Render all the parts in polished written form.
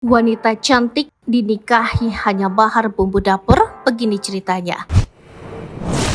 Wanita cantik dinikahi hanya mahar bumbu dapur, begini ceritanya.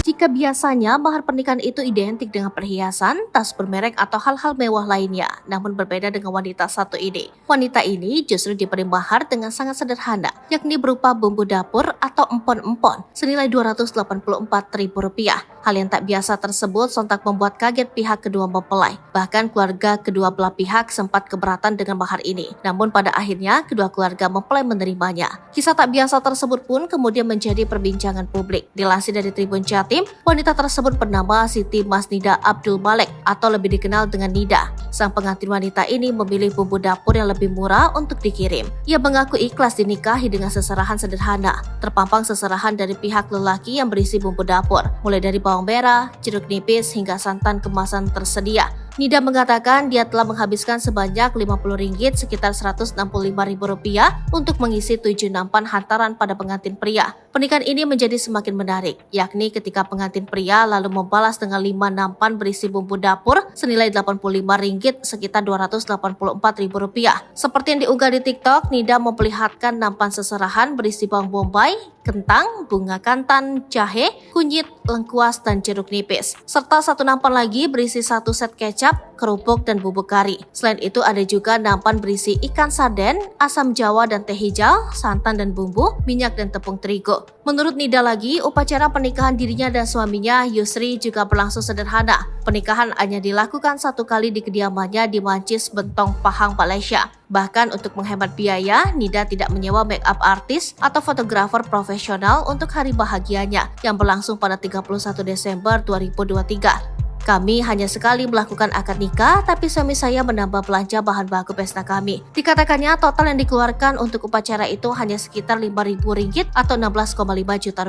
Jika biasanya mahar pernikahan itu identik dengan perhiasan, tas bermerek atau hal-hal mewah lainnya, namun berbeda dengan wanita satu ini. Wanita ini justru diberi mahar dengan sangat sederhana, yakni berupa bumbu dapur atau empon-empon senilai Rp284.000. Hal yang tak biasa tersebut sontak membuat kaget pihak kedua mempelai. Bahkan keluarga kedua belah pihak sempat keberatan dengan mahar ini. Namun pada akhirnya kedua keluarga mempelai menerimanya. Kisah tak biasa tersebut pun kemudian menjadi perbincangan publik. Dilansir dari Tribun Jatim, wanita tersebut bernama Siti Masnida Abdul Malik atau lebih dikenal dengan Nida. Sang pengantin wanita ini memilih bumbu dapur yang lebih murah untuk dikirim. Ia mengaku ikhlas dinikahi dengan seserahan sederhana. Terpampang seserahan dari pihak lelaki yang berisi bumbu dapur, mulai dari bawang merah, jeruk nipis hingga santan kemasan tersedia. Nida mengatakan dia telah menghabiskan sebanyak Rp50 sekitar Rp165.000 untuk mengisi 7 nampan hantaran pada pengantin pria. Pernikahan ini menjadi semakin menarik, yakni ketika pengantin pria lalu membalas dengan 5 nampan berisi bumbu dapur senilai Rp85 sekitar Rp284.000. Seperti yang diunggah di TikTok, Nida memperlihatkan nampan seserahan berisi bawang bombay, kentang, bunga kantan, jahe, kunyit, lengkuas, dan jeruk nipis. Serta satu nampan lagi berisi 1 set kecap, kerupuk, dan bubuk kari. Selain itu ada juga nampan berisi ikan sarden, asam jawa dan teh hijau, santan dan bumbu, minyak dan tepung terigu. Menurut Nida lagi, upacara pernikahan dirinya dan suaminya Yusri juga berlangsung sederhana. Pernikahan hanya dilakukan 1 kali di kediamannya di Mancis, Bentong, Pahang, Malaysia. Bahkan untuk menghemat biaya, Nida tidak menyewa make up artis atau fotografer profesional untuk hari bahagianya yang berlangsung pada 31 Desember 2023. Kami hanya sekali melakukan akad nikah, tapi suami saya menambah belanja bahan baku pesta kami. Dikatakannya total yang dikeluarkan untuk upacara itu hanya sekitar Rp5.000 atau Rp16,5 juta.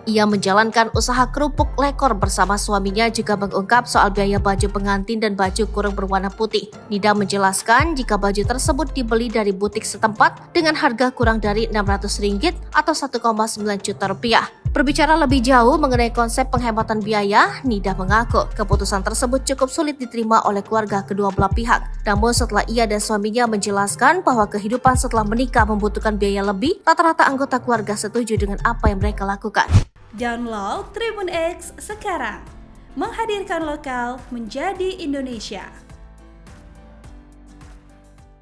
Ia menjalankan usaha kerupuk lekor bersama suaminya juga mengungkap soal biaya baju pengantin dan baju kurung berwarna putih. Nida menjelaskan jika baju tersebut dibeli dari butik setempat dengan harga kurang dari Rp600 atau Rp1,9 juta. Berbicara lebih jauh mengenai konsep penghematan biaya, Nida mengaku keputusan tersebut cukup sulit diterima oleh keluarga kedua belah pihak. Namun setelah ia dan suaminya menjelaskan bahwa kehidupan setelah menikah membutuhkan biaya lebih, rata-rata anggota keluarga setuju dengan apa yang mereka lakukan. Download Tribun X sekarang, menghadirkan lokal menjadi Indonesia.